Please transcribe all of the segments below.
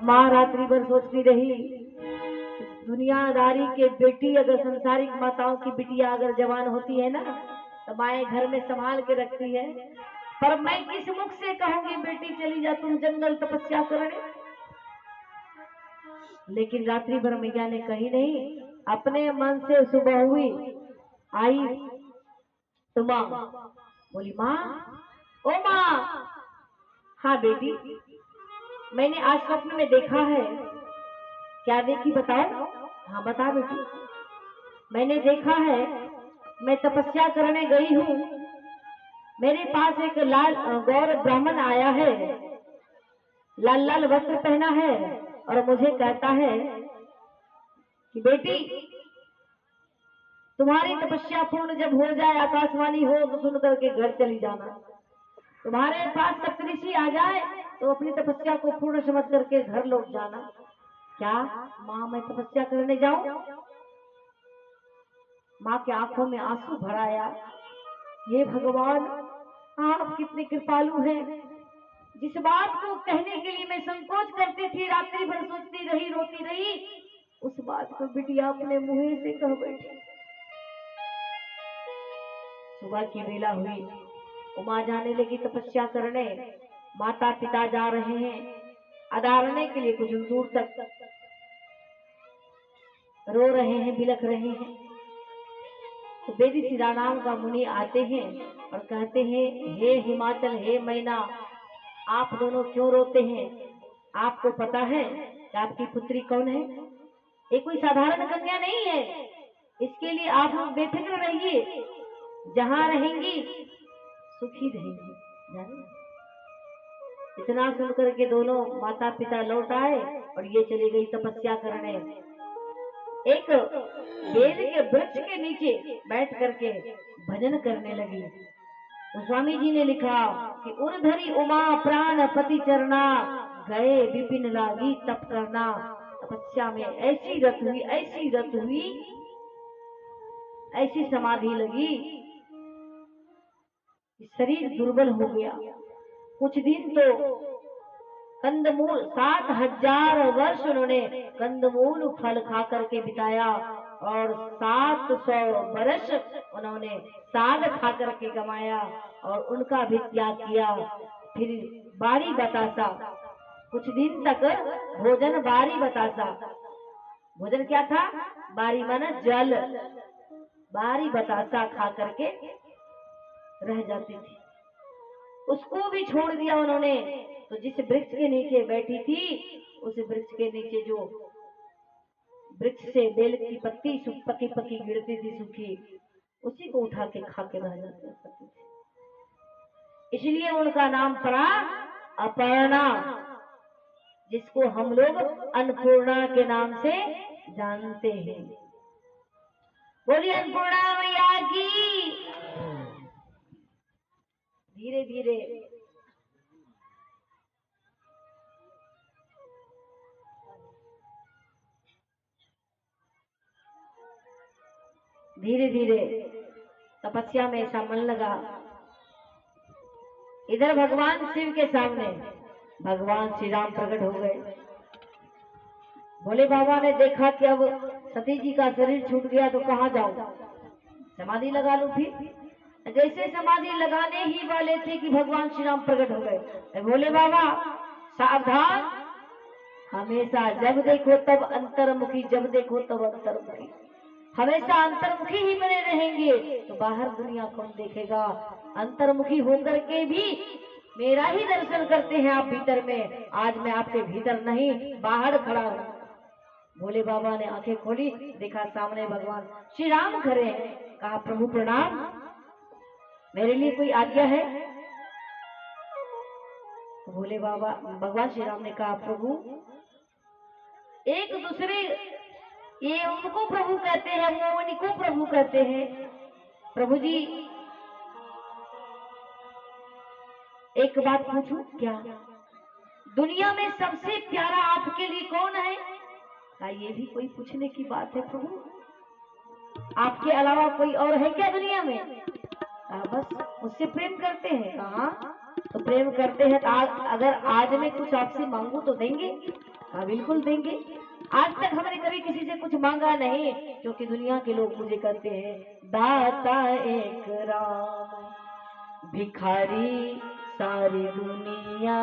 माँ रात्रि भर सोचती रही, दुनियादारी के बेटी अगर संसारिक माताओं की बिटिया अगर जवान होती है ना तो माएँ घर में संभाल के रखती है, पर मैं किस मुख से कहूंगी बेटी चली जा तुम जंगल तपस्या करने। लेकिन रात्रि भर मैया ने कही नहीं, अपने मन से सुबह हुई आई तो माँ बोली, माँ ओ माँ। हाँ बेटी, मैंने आज स्वप्न में देखा है। क्या देखी बताओ? हाँ बता बेटी। मैंने देखा है, मैं तपस्या करने गई हूँ, मेरे पास एक लाल गौर ब्राह्मण आया है, लाल लाल वस्त्र पहना है और मुझे कहता है कि बेटी तुम्हारी तपस्या पूर्ण जब हो जाए, आकाशवाणी हो तो सुन करके घर चली जाना। तुम्हारे पास सप्तऋषि आ जाए तो अपनी तपस्या को पूर्ण समझ करके घर लौट जाना। क्या माँ मैं तपस्या करने जाऊं? माँ के आंखों में आंसू भर आया। ये भगवान आप कितने कृपालु हैं। जिस बात को कहने के लिए मैं संकोच करती थी, रात्रि भर सोचती रही, रोती रही, उस बात को बिटिया अपने मुंह से कह बैठी। सुबह की बेला हुई, उमा जाने लगी तपस्या करने। माता पिता जा रहे हैं अदारने के लिए, कुछ दूर तक रो रहे हैं, बिलख रहे हैं। तो वेदी सिरा नाम का मुनि आते हैं और कहते हैं, हे हिमाचल, हे मैना, आप दोनों क्यों रोते हैं? आपको पता है कि आपकी पुत्री कौन है? ये कोई साधारण कन्या नहीं है। इसके लिए आप लोग बेफिक्र रहिए, जहां रहेंगी सुखी रहेंगी। जाने इतना सुनकर के दोनों माता पिता लौट आए और ये चली गई तपस्या करने। एक बेल के वृक्ष के नीचे बैठ करके भजन करने लगी। स्वामी जी ने लिखा कि उर्धरी उमा प्राण पति चरना, गए विपिन लागी तप करना। तपस्या में ऐसी रत हुई, ऐसी रत हुई, ऐसी समाधि लगी कि शरीर दुर्बल हो गया। कुछ दिन तो कंदमूल 7,000 वर्ष उन्होंने कंदमूल फल खा करके बिताया और 700 वर्ष उन्होंने साग खा करके कमाया और उनका भी त्याग किया। फिर बारी बतासा, कुछ दिन तक भोजन बारी बतासा। भोजन क्या था? बारी माना जल। बारी बतासा खा करके रह जाती थी, उसको भी छोड़ दिया उन्होंने। तो जिस वृक्ष के नीचे बैठी थी, उस वृक्ष के नीचे जो वृक्ष से बेल की पत्ती पकी पकी गिरती थी सूखी, उसी को उठा के खा के रह जाते थे। इसलिए उनका नाम पड़ा अपर्णा, जिसको हम लोग अन्नपूर्णा के नाम से जानते हैं। बोलिए अन्नपूर्णा मैया की। धीरे धीरे धीरे धीरे तपस्या में ऐसा मन लगा। इधर भगवान शिव के सामने भगवान श्री राम प्रकट हो गए। भोले बाबा ने देखा कि अब सती जी का शरीर छूट गया तो कहाँ जाऊं, समाधि लगा लूं। फिर जैसे समाधि लगाने ही वाले थे कि भगवान श्री राम प्रकट हो गए। भोले बाबा सावधान, हमेशा जब देखो तब अंतर्मुखी, जब देखो तब अंतर्मुखी, हमेशा अंतर्मुखी ही बने रहेंगे तो बाहर दुनिया कौन देखेगा। अंतर्मुखी होकर के भी मेरा ही दर्शन करते हैं आप भीतर में। आज मैं आपके भीतर नहीं, बाहर खड़ा हूं। भोले बाबा ने आंखें खोली, देखा सामने भगवान श्री राम खड़े हैं। कहा, प्रभु प्रणाम, मेरे लिए कोई आज्ञा है? तो भोले बाबा भगवान श्री राम ने कहा, प्रभु एक दूसरे, ये उनको प्रभु कहते हैं, वो उनको प्रभु कहते हैं। प्रभु जी एक बात पूछूं क्या? दुनिया में सबसे प्यारा आपके लिए कौन है? क्या ये भी कोई पूछने की बात है प्रभु? आपके अलावा कोई और है क्या दुनिया में? बस मुझसे प्रेम करते हैं। कहा तो प्रेम करते हैं तो अगर आज मैं कुछ आपसे मांगू तो देंगे? हाँ बिल्कुल देंगे। आज तक हमने कभी किसी से कुछ मांगा नहीं, क्योंकि दुनिया के लोग मुझे कहते हैं दाता एक राम, भिखारी सारी दुनिया,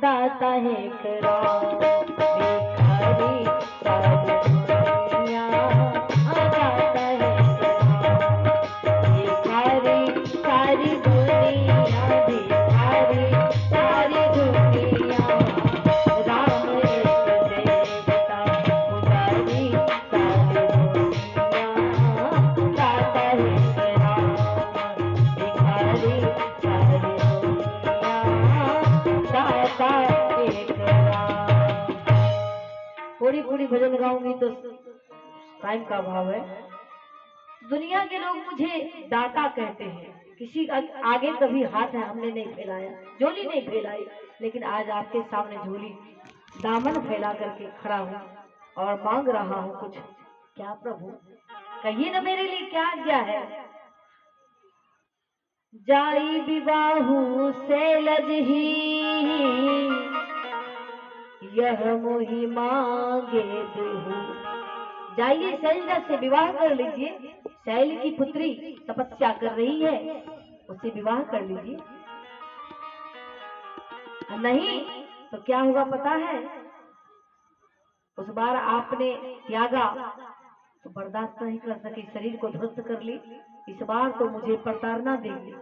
दाता एक राम, भिखारी सारी दुनिया, दाता एक राम, भिखारी सारी दुनिया, भिखारी सारी दुनिया, राम एक देवता पुजारी सारी दुनिया, दाता एक राम, भिखारी सारी दुनिया, दाता एक राम। पूरी पूरी भजन गाऊंगी तो टाइम का अभाव है। दुनिया के लोग मुझे दाता कहते हैं, किसी आगे कभी हाथ है हमने नहीं फैलाया, झोली नहीं फैलाई, लेकिन आज आपके सामने झोली दामन फैला करके खड़ा हूँ और मांग रहा हूँ कुछ। क्या प्रभु कहिए ना मेरे लिए क्या आज्ञा है। जाई विवाहु सैलज ही, यह मोहि मांगे देहु। जाइए शैलजा से विवाह कर लीजिए, शैल की पुत्री तपस्या कर रही है, उससे विवाह कर लीजिए। नहीं तो क्या होगा पता है, उस बार आपने त्यागा तो बर्दाश्त नहीं कर सकी, शरीर को ध्वस्त कर ली, इस बार तो मुझे प्रताड़ना देंगे,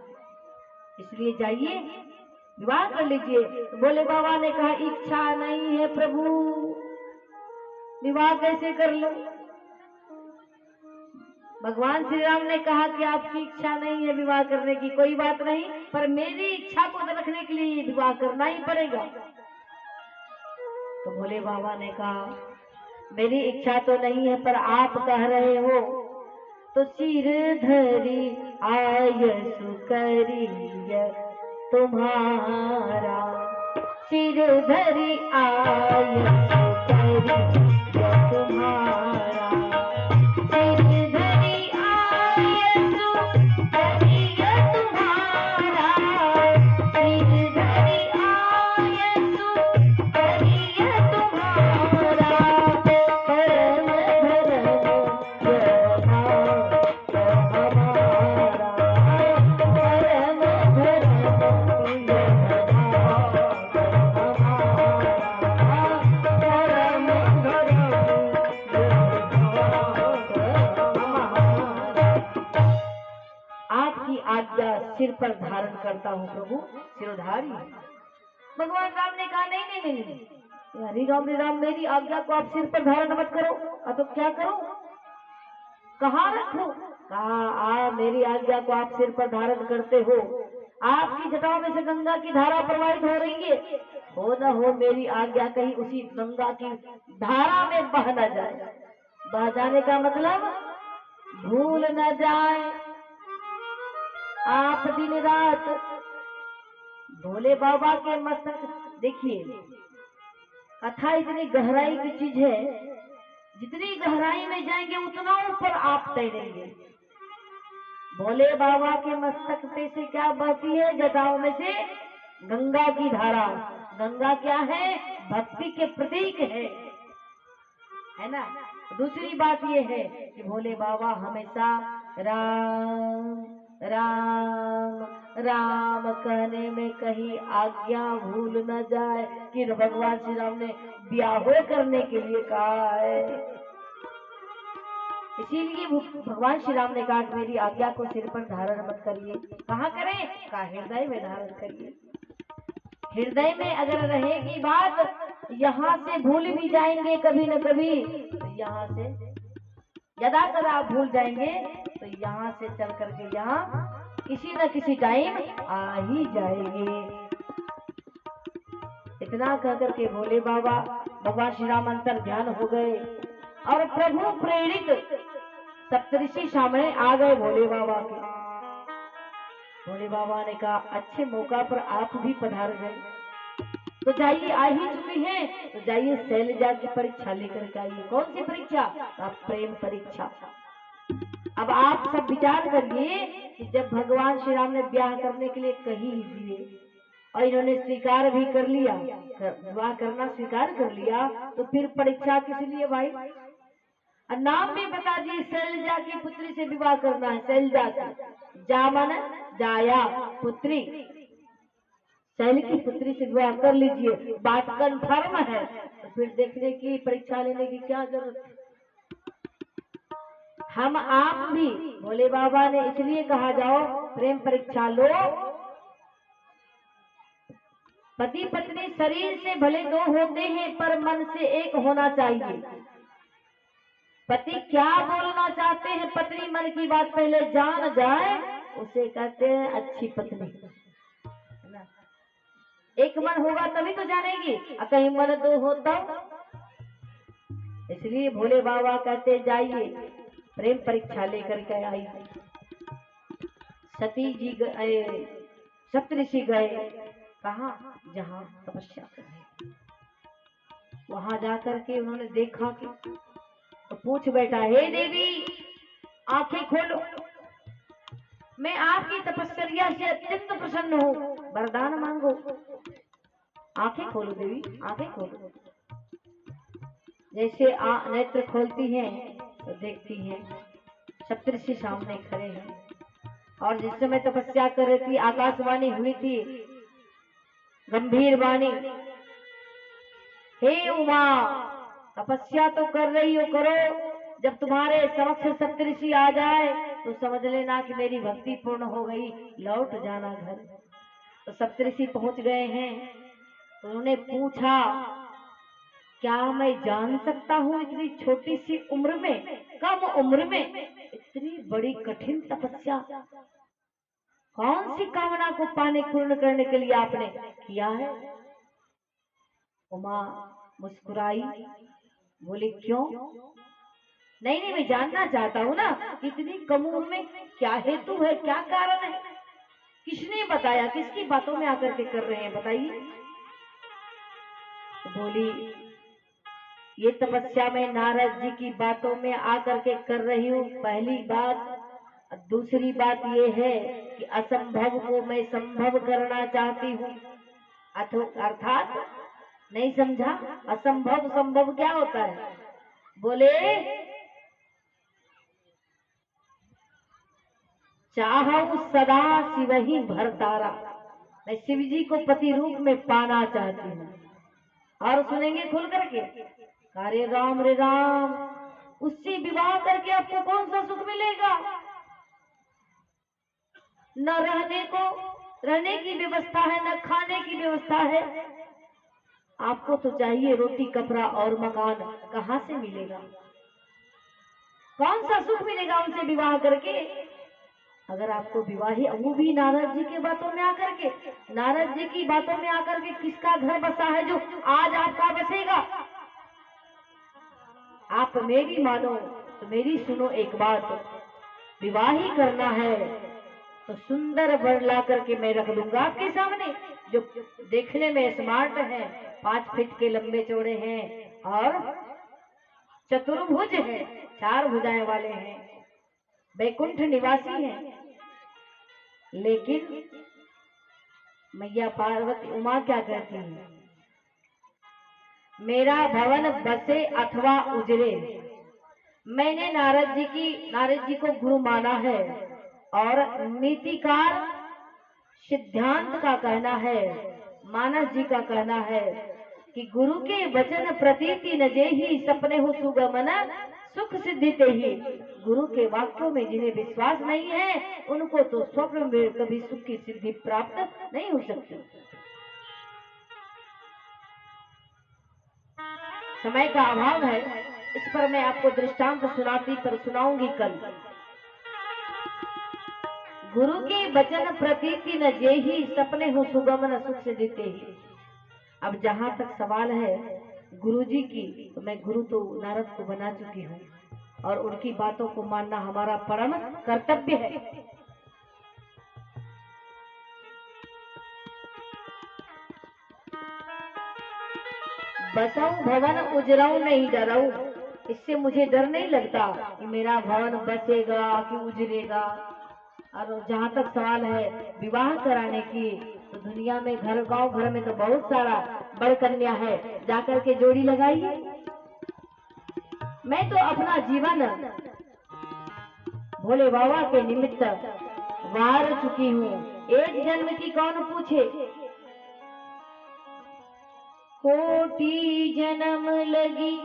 इसलिए जाइए विवाह कर लीजिए। तो बोले बाबा ने कहा इच्छा नहीं है प्रभु, विवाह कैसे कर लूं। भगवान श्री राम ने कहा कि आपकी इच्छा नहीं है विवाह करने की, कोई बात नहीं, पर मेरी इच्छा को रखने के लिए विवाह करना ही पड़ेगा। तो भोले बाबा ने कहा मेरी इच्छा तो नहीं है, पर आप कह रहे हो तो सिर धरी आयसु करिय तुम्हारा, सिर धरी आयसु करिय तुम्हारा, सिर धरी आयसु करिय तुम्हारा, सिर धरी आयसु करिय तुम्हारा, परम धर्म यह भाव हमारा, परम धर्म यह भाव आपकी आज्ञा सिर पर धारण करता हूँ प्रभु, सिरोधारी। भगवान राम ने कहा नहीं नहीं नहीं नहीं, हरि राम मेरी आज्ञा को आप सिर पर धारण मत करो, तो क्या करो, कहाँ रखो। कहा मेरी आज्ञा को आप सिर पर धारण करते हो, आपकी जटाओं में से गंगा की धारा प्रवाहित हो रही है, हो न हो मेरी आज्ञा कहीं उसी गंगा की धारा में बह न जाए। बह जाने का मतलब भूल न जाए। आप दिन रात भोले बाबा के मस्तक देखिए, कथा इतनी गहराई की चीज है, जितनी गहराई में जाएंगे उतना ऊपर आप तैरेंगे। भोले बाबा के मस्तक पे से क्या बहती है, जटाओं में से गंगा की धारा। गंगा क्या है, भक्ति के प्रतीक है ना। दूसरी बात ये है कि भोले बाबा हमेशा राम राम राम कहने में कहीं आज्ञा भूल न जाए कि भगवान श्री राम ने ब्याह करने के लिए कहा है। इसीलिए भगवान श्री राम ने कहा कि मेरी आज्ञा को सिर पर धारण मत करिए। कहाँ करें, कहा हृदय में धारण करिए। हृदय में अगर रहेगी बात, यहाँ से भूल भी जाएंगे कभी न कभी, तो यहाँ से यदा कदा आप भूल जाएंगे तो यहाँ से चल करके यहाँ किसी न किसी टाइम आ ही जाएंगे। इतना कह करके भोले बाबा भगवान श्री राम अंतर ध्यान हो गए और प्रभु प्रेरित सप्तऋषि सामने आ गए भोले बाबा के। भोले बाबा ने कहा अच्छे मौका पर आप भी पधार गए, तो जाइए, आ ही चुके हैं तो जाइए शैलजा की परीक्षा लेकर के आइए। कौन सी परीक्षा? आप प्रेम परीक्षा। अब आप सब विचार करिए कि जब भगवान श्री राम ने ब्याह करने के लिए कही ही दिए, और इन्होंने स्वीकार भी कर लिया, विवाह करना स्वीकार कर लिया, तो फिर परीक्षा किस लिए भाई? और नाम भी बता दिए, शैलजा की पुत्री से विवाह करना है, शैलजा से। जामन जाया पुत्री, शैल की पुत्री से विवाह कर लीजिए, बात कन्फर्म है, तो फिर देखने की परीक्षा लेने की क्या जरूरत है? हम आप भी भोले बाबा ने इसलिए कहा जाओ प्रेम परीक्षा लो। पति पत्नी शरीर से भले दो होते हैं पर मन से एक होना चाहिए। पति क्या बोलना चाहते हैं, पत्नी मन की बात पहले जान जाए, उसे कहते हैं अच्छी पत्नी। एक मन होगा तभी तो जानेगी, और कहीं मन दो हो तब। इसलिए भोले बाबा कहते जाइए प्रेम परीक्षा लेकर के आई। सती जी गए, सप्तऋषि गए, कहा जहां तपस्या करने, वहां जाकर के उन्होंने देखा कि तो पूछ बैठा, हे देवी आंखें खोलो, मैं आपकी तपस्या से अत्यंत प्रसन्न हूँ, वरदान मांगो। आंखें खोलो देवी, आंखें खोलो। जैसे नेत्र खोलती हैं तो देखती हैं सप्तऋषि सामने खड़े हैं, और जिस समय तपस्या कर रही थी आकाशवाणी हुई थी, गंभीर वाणी, हे उमा तपस्या तो कर रही हो, करो, जब तुम्हारे समक्ष सप्तऋषि आ जाए तो समझ लेना कि मेरी भक्ति पूर्ण हो गई, लौट जाना घर। तो सप्तऋषि पहुंच गए हैं, तो उन्होंने पूछा, क्या मैं जान सकता हूँ इतनी छोटी सी उम्र में, कम उम्र में इतनी बड़ी कठिन तपस्या कौन सी कामना को पाने पूर्ण करने के लिए आपने किया है? उमा मुस्कुराई, बोली क्यों? नहीं नहीं, मैं जानना चाहता हूँ ना, इतनी कम उम्र में क्या हेतु है, क्या कारण है, किसने बताया, किसकी बातों में आकर के कर रहे हैं, बताइए। तो बोली ये तपस्या मैं नारद जी की बातों में आकर के कर रही हूँ, पहली बात। दूसरी बात ये है कि असंभव को मैं संभव करना चाहती हूँ, अर्थात नहीं समझा, असंभव संभव क्या होता है? बोले चाहूं सदा शिव ही भरतारा, मैं शिव जी को पति रूप में पाना चाहती हूँ। और सुनेंगे खुल करके, अरे राम रे राम, उससे विवाह करके आपको कौन सा सुख मिलेगा? न रहने की व्यवस्था है, न खाने की व्यवस्था है, आपको तो चाहिए रोटी कपड़ा और मकान, कहाँ से मिलेगा? कौन सा सुख मिलेगा उनसे विवाह करके? अगर आपको विवाही, वो भी नारद जी के बातों में आकर के, नारद जी की बातों में आकर के किसका घर बसा है जो आज आपका बसेगा? आप मेरी मानो तो मेरी सुनो एक बात, विवाह ही करना है तो सुंदर वर ला करके मैं रख दूंगा आपके सामने, जो देखने में स्मार्ट है, 5 फीट के लंबे चौड़े हैं और चतुर्भुज है, 4 भुजाएं वाले हैं, वैकुंठ निवासी हैं। लेकिन मैया पार्वती उमा क्या कहती है, मेरा भवन बसे अथवा उजरे। मैंने नारद जी को गुरु माना है, और नीतिकार सिद्धांत का कहना है, मानस जी का कहना है कि गुरु के वचन प्रतीति न जेहि, सपने हो सुगमन सुख सिद्धिते ही। गुरु के वाक्यों में जिन्हें विश्वास नहीं है, उनको तो स्वप्न में कभी सुख की सिद्धि प्राप्त नहीं हो सकती। समय का अभाव है, इस पर मैं आपको दृष्टांत सुनाती, पर सुनाऊंगी कल। गुरु के वचन प्रतीति न जेहि, सपने हो सुगमन सुख सिद्धिते ही। अब जहां तक सवाल है गुरु जी की, तो मैं गुरु तो नारद को बना चुकी हूँ, और उनकी बातों को मानना हमारा परम कर्तव्य है। बसाऊं भवन उजराऊं नहीं डराऊं, इससे मुझे डर नहीं लगता कि मेरा भवन बसेगा कि उजरेगा। और जहाँ तक सवाल है विवाह कराने की, तो दुनिया में घर गांव घर में तो बहुत सारा बड़ कन्या है, जाकर के जोड़ी लगाइए। मैं तो अपना जीवन भोले बाबा के निमित्त वार चुकी हूँ, एक जन्म की कौन पूछे। कोटि जन्म लगी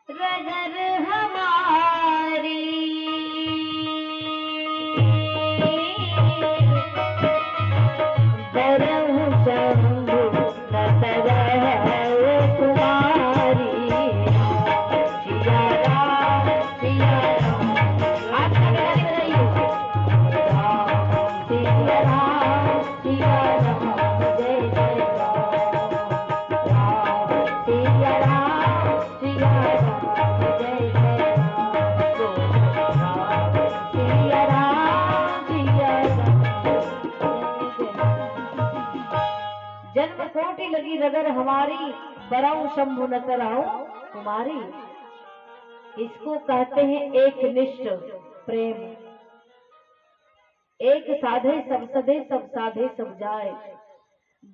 रगर हमारी, बरहु शंभु नटवर कुमारी। सिया राम सिया राम, हाथ लगा के बताइए। राम सिया राम सिया राम, जय जय राम। राम सिया राम सिया राम, जय जय राम। राम सिया राम सिया राम। जन्म कोटि लगी रगर हमारी, बरऊ शंभु न तरहु कुमारी। इसको कहते हैं एक निष्ठ प्रेम। एक साधे सब सधे, सब साधे सब जाए।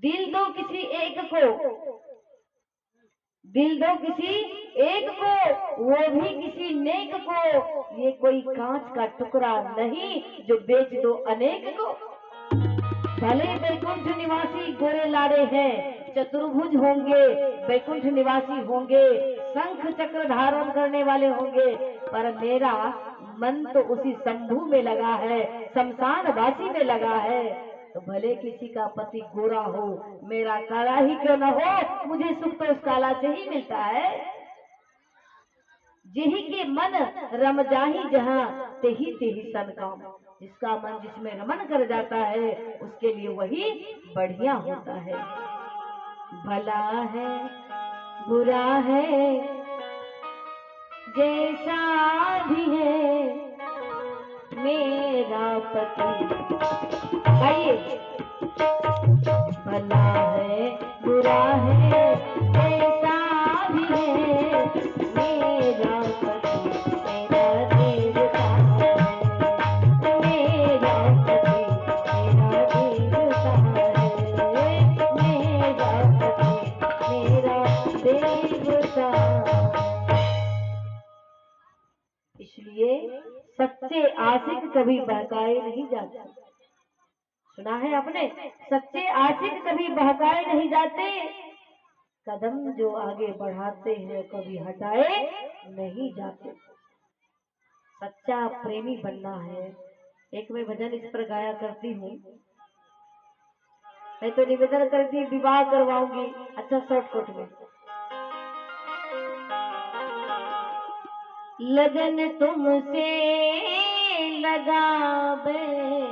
दिल दो किसी एक को, दिल दो किसी एक को, वो भी किसी नेक को। ये कोई कांच का टुकड़ा नहीं जो बेच दो अनेक को। भले बैकुंठ निवासी गोरे लाड़े हैं, चतुर्भुज होंगे, बैकुंठ निवासी होंगे, शंख चक्र धारण करने वाले होंगे, पर मेरा मन तो उसी शंभू में लगा है, शमशान वासी में लगा है। तो भले किसी का पति गोरा हो, मेरा काला ही क्यों न हो, मुझे सुख तो उस काला से ही मिलता है। जेही के मन रम जाही जहां, तेही तेही सन काम। जिसका मन जिसमें रमन कर जाता है, उसके लिए वही बढ़िया होता है। भला है बुरा है जैसा भी है मेरा पति। आइए, भला है बुरा है जैसा भी है मेरा पति, मेरा देवता है। मेरा पति मेरा देवता है, मेरा पति मेरा देवता। इसलिए सच्चे आशिक कभी बहकाए नहीं जाते। सुना है आपने, सच्चे आशिक कभी बहकाए नहीं जाते। कदम जो आगे बढ़ाते हैं कभी हटाए नहीं जाते। सच्चा प्रेमी बनना है। एक मैं भजन इस पर गाया करती हूँ। मैं तो निवेदन करती विवाह करवाऊंगी, अच्छा शॉर्टकट में। लगन तुमसे लगावे